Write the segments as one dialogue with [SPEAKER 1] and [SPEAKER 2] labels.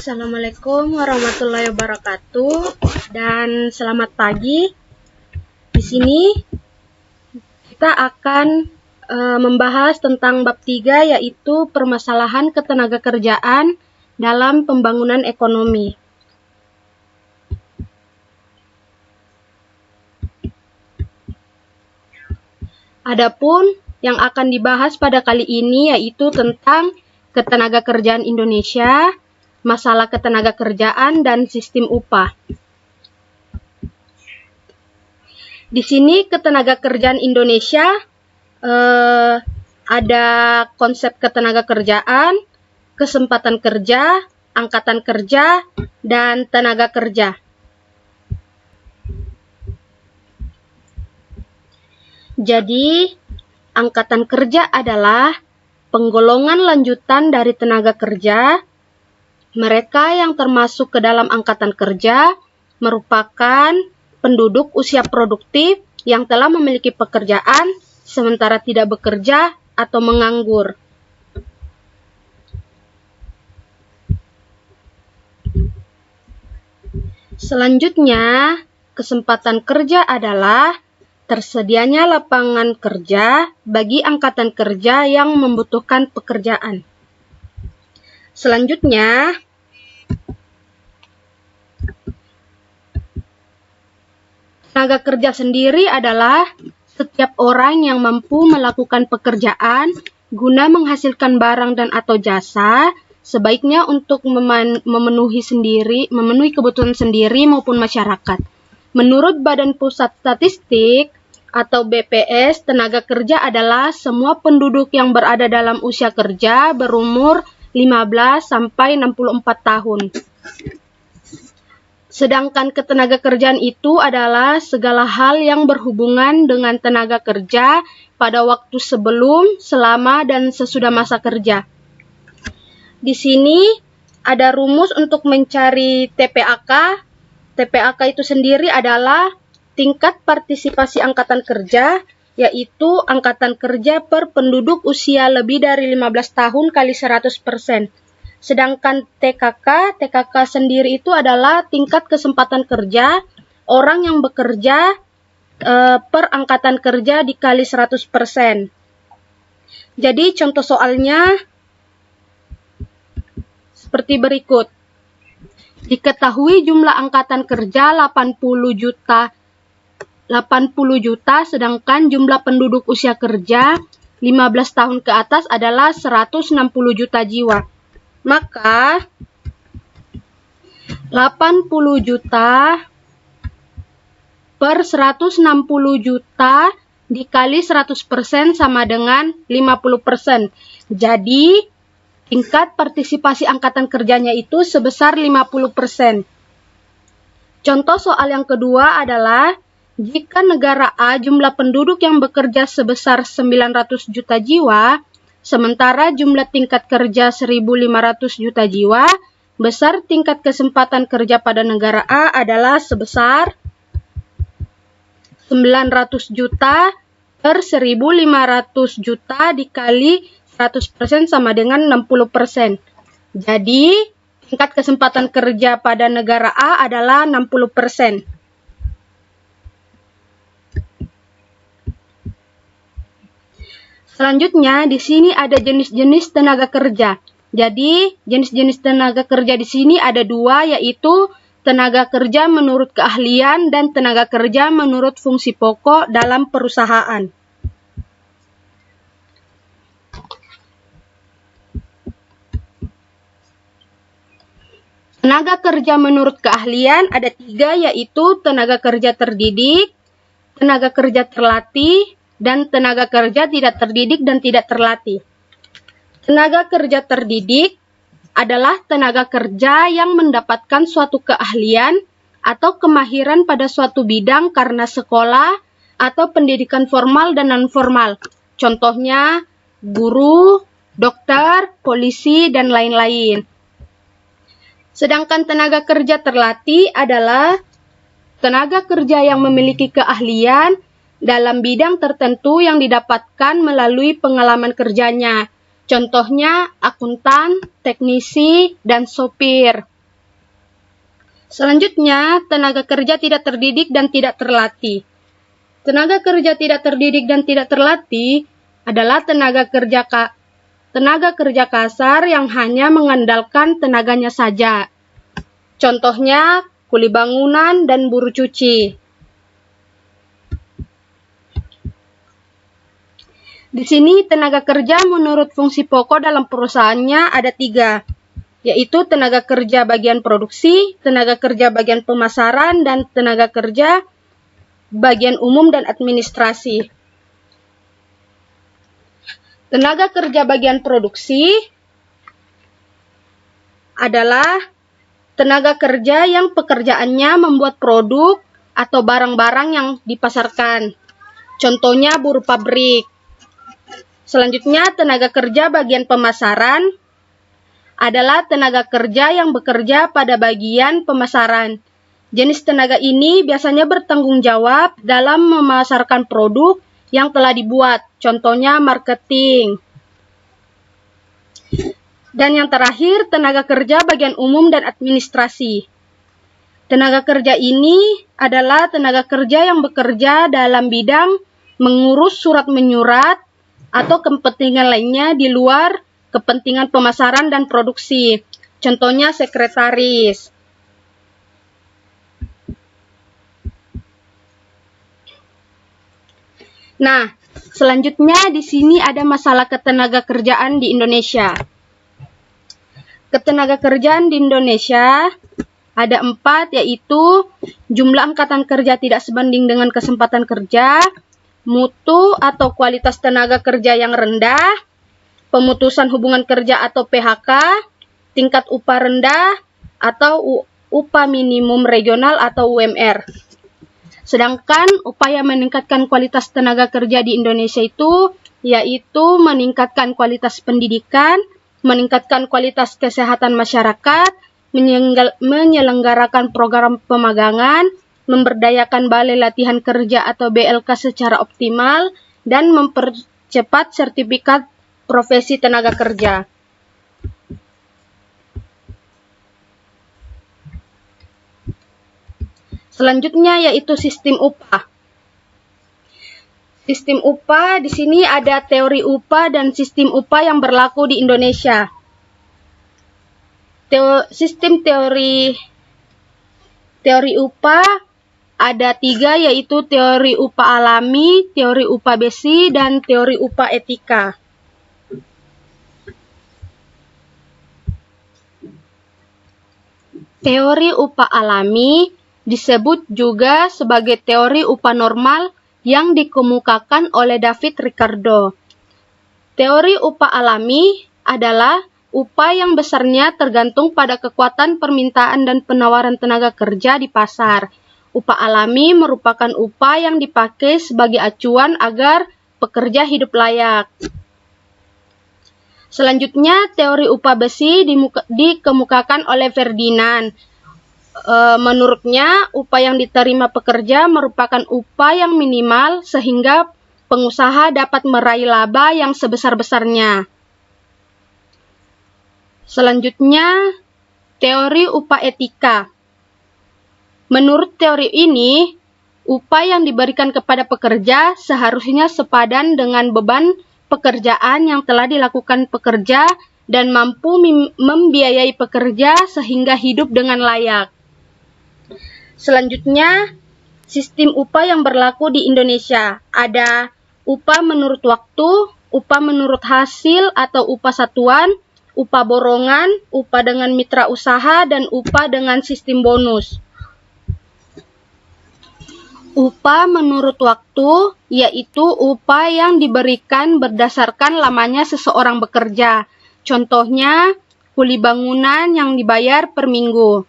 [SPEAKER 1] Assalamualaikum warahmatullahi wabarakatuh dan selamat pagi. Di sini kita akan membahas tentang bab 3 yaitu permasalahan ketenagakerjaan dalam pembangunan ekonomi. Adapun yang akan dibahas pada kali ini yaitu tentang ketenagakerjaan Indonesia, masalah ketenagakerjaan dan sistem upah. Di sini ketenagakerjaan Indonesia ada konsep ketenagakerjaan, kesempatan kerja, angkatan kerja, dan tenaga kerja. Jadi, angkatan kerja adalah penggolongan lanjutan dari tenaga kerja. Mereka yang termasuk ke dalam angkatan kerja merupakan penduduk usia produktif yang telah memiliki pekerjaan sementara tidak bekerja atau menganggur. Selanjutnya, kesempatan kerja adalah tersedianya lapangan kerja bagi angkatan kerja yang membutuhkan pekerjaan. Selanjutnya, tenaga kerja sendiri adalah setiap orang yang mampu melakukan pekerjaan guna menghasilkan barang dan atau jasa, sebaiknya untuk memenuhi kebutuhan sendiri maupun masyarakat. Menurut Badan Pusat Statistik atau BPS, tenaga kerja adalah semua penduduk yang berada dalam usia kerja berumur 15 sampai 64 tahun. Sedangkan ketenagakerjaan itu adalah segala hal yang berhubungan dengan tenaga kerja pada waktu sebelum, selama, dan sesudah masa kerja. Di sini ada rumus untuk mencari TPAK. TPAK itu sendiri adalah tingkat partisipasi angkatan kerja, yaitu angkatan kerja per penduduk usia lebih dari 15 tahun kali 100%. Sedangkan TKK sendiri itu adalah tingkat kesempatan kerja orang yang bekerja per angkatan kerja dikali 100%. Jadi contoh soalnya seperti berikut. Diketahui jumlah angkatan kerja 80 juta, sedangkan jumlah penduduk usia kerja 15 tahun ke atas adalah 160 juta jiwa. Maka 80 juta per 160 juta dikali 100% sama dengan 50%. Jadi, tingkat partisipasi angkatan kerjanya itu sebesar 50%. Contoh soal yang kedua adalah jika negara A jumlah penduduk yang bekerja sebesar 900 juta jiwa, sementara jumlah tingkat kerja 1.500 juta jiwa, besar tingkat kesempatan kerja pada negara A adalah sebesar 900 juta per 1.500 juta dikali 100% sama dengan 60%. Jadi, tingkat kesempatan kerja pada negara A adalah 60%. Selanjutnya, di sini ada jenis-jenis tenaga kerja. Jadi, jenis-jenis tenaga kerja di sini ada dua, yaitu tenaga kerja menurut keahlian dan tenaga kerja menurut fungsi pokok dalam perusahaan. Tenaga kerja menurut keahlian ada tiga, yaitu tenaga kerja terdidik, tenaga kerja terlatih, dan tenaga kerja tidak terdidik dan tidak terlatih. Tenaga kerja terdidik adalah tenaga kerja yang mendapatkan suatu keahlian atau kemahiran pada suatu bidang karena sekolah atau pendidikan formal dan non-formal. Contohnya, guru, dokter, polisi, dan lain-lain. Sedangkan tenaga kerja terlatih adalah tenaga kerja yang memiliki keahlian dalam bidang tertentu yang didapatkan melalui pengalaman kerjanya. Contohnya akuntan, teknisi, dan sopir. Selanjutnya, tenaga kerja tidak terdidik dan tidak terlatih. Tenaga kerja tidak terdidik dan tidak terlatih adalah tenaga kerja kasar yang hanya mengandalkan tenaganya saja. Contohnya, kuli bangunan dan buruh cuci. Di sini tenaga kerja menurut fungsi pokok dalam perusahaannya ada 3, yaitu tenaga kerja bagian produksi, tenaga kerja bagian pemasaran, dan tenaga kerja bagian umum dan administrasi. Tenaga kerja bagian produksi adalah tenaga kerja yang pekerjaannya membuat produk atau barang-barang yang dipasarkan. Contohnya buruh pabrik. Selanjutnya, tenaga kerja bagian pemasaran adalah tenaga kerja yang bekerja pada bagian pemasaran. Jenis tenaga ini biasanya bertanggung jawab dalam memasarkan produk yang telah dibuat, contohnya marketing. Dan yang terakhir, tenaga kerja bagian umum dan administrasi. Tenaga kerja ini adalah tenaga kerja yang bekerja dalam bidang mengurus surat menyurat atau kepentingan lainnya di luar kepentingan pemasaran dan produksi. Contohnya sekretaris. Nah, selanjutnya di sini ada masalah ketenaga kerjaan di Indonesia. Ketenaga kerjaan di Indonesia ada 4, yaitu jumlah angkatan kerja tidak sebanding dengan kesempatan kerja, mutu atau kualitas tenaga kerja yang rendah, pemutusan hubungan kerja atau PHK, tingkat upah rendah, atau upah minimum regional atau UMR. Sedangkan upaya meningkatkan kualitas tenaga kerja di Indonesia itu yaitu meningkatkan kualitas pendidikan, meningkatkan kualitas kesehatan masyarakat, menyelenggarakan program pemagangan, memberdayakan balai latihan kerja atau BLK secara optimal, dan mempercepat sertifikat profesi tenaga kerja. Selanjutnya yaitu sistem upah. Sistem upah di sini ada teori upah dan sistem upah yang berlaku di Indonesia. Sistem teori upah ada 3, yaitu teori upah alami, teori upah besi, dan teori upah etika. Teori upah alami disebut juga sebagai teori upah normal yang dikemukakan oleh David Ricardo. Teori upah alami adalah upah yang besarnya tergantung pada kekuatan permintaan dan penawaran tenaga kerja di pasar. Upah alami merupakan upah yang dipakai sebagai acuan agar pekerja hidup layak. Selanjutnya, teori upah besi dikemukakan oleh Ferdinand. Menurutnya, upah yang diterima pekerja merupakan upah yang minimal sehingga pengusaha dapat meraih laba yang sebesar-besarnya. Selanjutnya, teori upah etika. Menurut teori ini, upah yang diberikan kepada pekerja seharusnya sepadan dengan beban pekerjaan yang telah dilakukan pekerja dan mampu membiayai pekerja sehingga hidup dengan layak. Selanjutnya, sistem upah yang berlaku di Indonesia. Ada upah menurut waktu, upah menurut hasil atau upah satuan, upah borongan, upah dengan mitra usaha, dan upah dengan sistem bonus. Upah menurut waktu yaitu upah yang diberikan berdasarkan lamanya seseorang bekerja. Contohnya, kuli bangunan yang dibayar per minggu.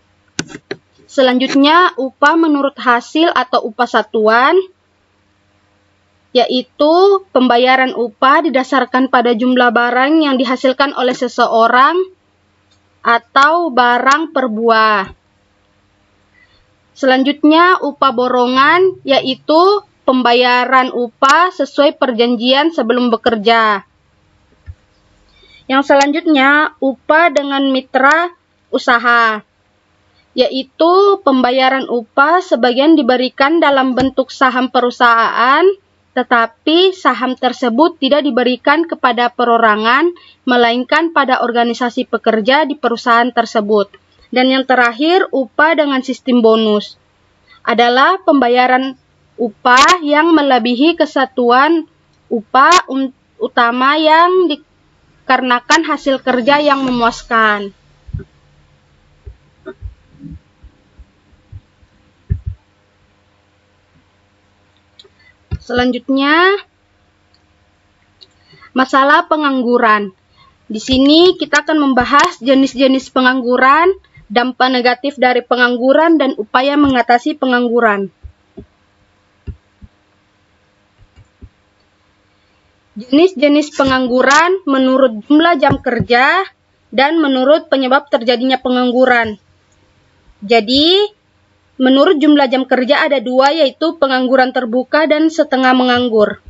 [SPEAKER 1] Selanjutnya, upah menurut hasil atau upah satuan yaitu pembayaran upah didasarkan pada jumlah barang yang dihasilkan oleh seseorang atau barang per buah. Selanjutnya, upah borongan yaitu pembayaran upah sesuai perjanjian sebelum bekerja. Yang selanjutnya, upah dengan mitra usaha. yaitu pembayaran upah sebagian diberikan dalam bentuk saham perusahaan, tetapi saham tersebut tidak diberikan kepada perorangan, melainkan pada organisasi pekerja di perusahaan tersebut. Dan yang terakhir, upah dengan sistem bonus adalah pembayaran upah yang melebihi kesatuan upah utama yang dikarenakan hasil kerja yang memuaskan. Selanjutnya, masalah pengangguran. Di sini kita akan membahas jenis-jenis pengangguran, dampak negatif dari pengangguran, dan upaya mengatasi pengangguran. Jenis-jenis pengangguran menurut jumlah jam kerja dan menurut penyebab terjadinya pengangguran. Jadi, menurut jumlah jam kerja ada dua, yaitu pengangguran terbuka dan setengah menganggur.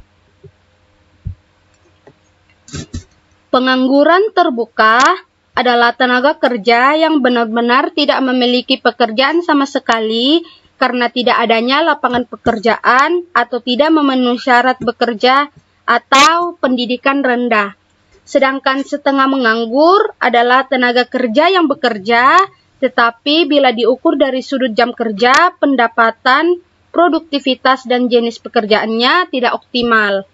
[SPEAKER 1] Pengangguran terbuka adalah tenaga kerja yang benar-benar tidak memiliki pekerjaan sama sekali karena tidak adanya lapangan pekerjaan atau tidak memenuhi syarat bekerja atau pendidikan rendah. Sedangkan setengah menganggur adalah tenaga kerja yang bekerja, tetapi bila diukur dari sudut jam kerja, pendapatan, produktivitas, dan jenis pekerjaannya tidak optimal.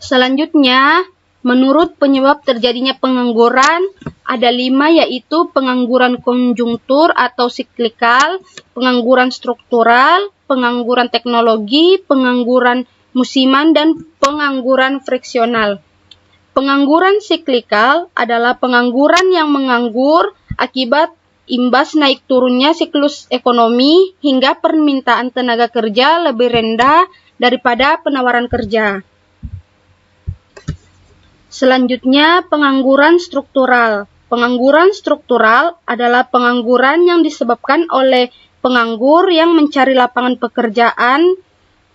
[SPEAKER 1] Selanjutnya, menurut penyebab terjadinya pengangguran, ada 5, yaitu pengangguran konjungtur atau siklikal, pengangguran struktural, pengangguran teknologi, pengangguran musiman, dan pengangguran friksional. Pengangguran siklikal adalah pengangguran yang menganggur akibat imbas naik turunnya siklus ekonomi hingga permintaan tenaga kerja lebih rendah daripada penawaran kerja. Selanjutnya, pengangguran struktural. Pengangguran struktural adalah pengangguran yang disebabkan oleh penganggur yang mencari lapangan pekerjaan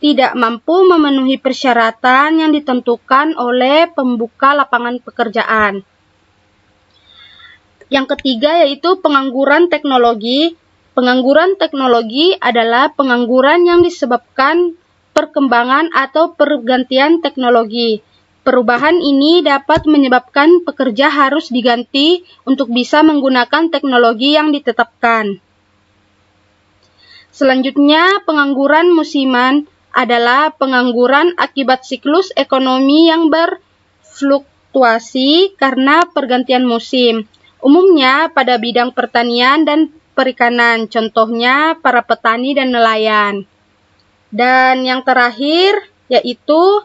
[SPEAKER 1] tidak mampu memenuhi persyaratan yang ditentukan oleh pembuka lapangan pekerjaan. Yang ketiga yaitu pengangguran teknologi. Pengangguran teknologi adalah pengangguran yang disebabkan perkembangan atau pergantian teknologi. Perubahan ini dapat menyebabkan pekerja harus diganti untuk bisa menggunakan teknologi yang ditetapkan. Selanjutnya, pengangguran musiman adalah pengangguran akibat siklus ekonomi yang berfluktuasi karena pergantian musim. Umumnya pada bidang pertanian dan perikanan, contohnya para petani dan nelayan. Dan yang terakhir yaitu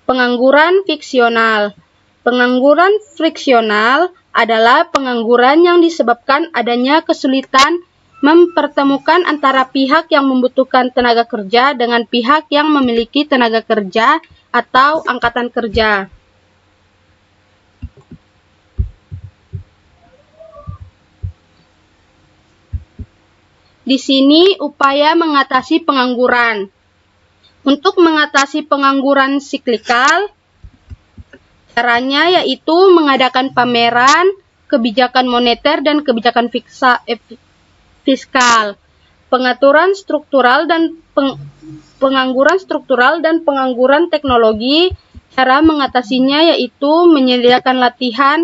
[SPEAKER 1] pengangguran fiksional. Pengangguran friksional adalah pengangguran yang disebabkan adanya kesulitan mempertemukan antara pihak yang membutuhkan tenaga kerja dengan pihak yang memiliki tenaga kerja atau angkatan kerja. Di sini upaya mengatasi pengangguran. Untuk mengatasi pengangguran siklikal, caranya yaitu mengadakan pameran, kebijakan moneter dan kebijakan fiskal, pengaturan struktural dan pengangguran struktural dan pengangguran teknologi. Cara mengatasinya yaitu menyediakan latihan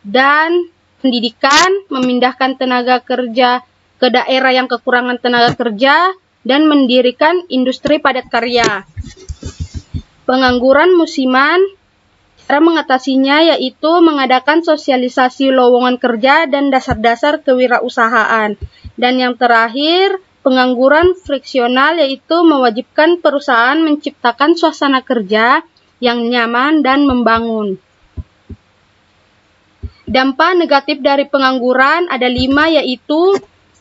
[SPEAKER 1] dan pendidikan, memindahkan tenaga kerja ke daerah yang kekurangan tenaga kerja, dan mendirikan industri padat karya. Pengangguran musiman, cara mengatasinya yaitu mengadakan sosialisasi lowongan kerja dan dasar-dasar kewirausahaan. Dan yang terakhir, pengangguran friksional yaitu mewajibkan perusahaan menciptakan suasana kerja yang nyaman dan membangun. Dampak negatif dari pengangguran ada 5, yaitu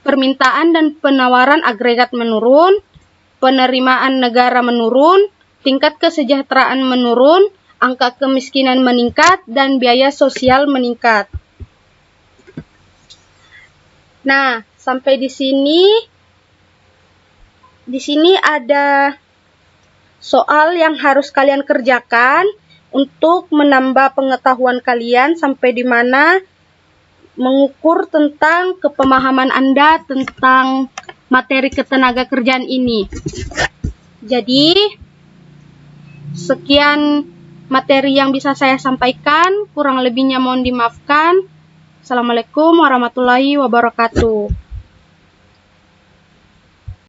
[SPEAKER 1] permintaan dan penawaran agregat menurun, penerimaan negara menurun, tingkat kesejahteraan menurun, angka kemiskinan meningkat, dan biaya sosial meningkat. Nah, sampai di sini ada soal yang harus kalian kerjakan. untuk menambah pengetahuan kalian sampai di mana mengukur tentang kepemahaman Anda tentang materi ketenagakerjaan ini. Jadi, sekian materi yang bisa saya sampaikan, kurang lebihnya mohon dimaafkan. Assalamualaikum warahmatullahi wabarakatuh.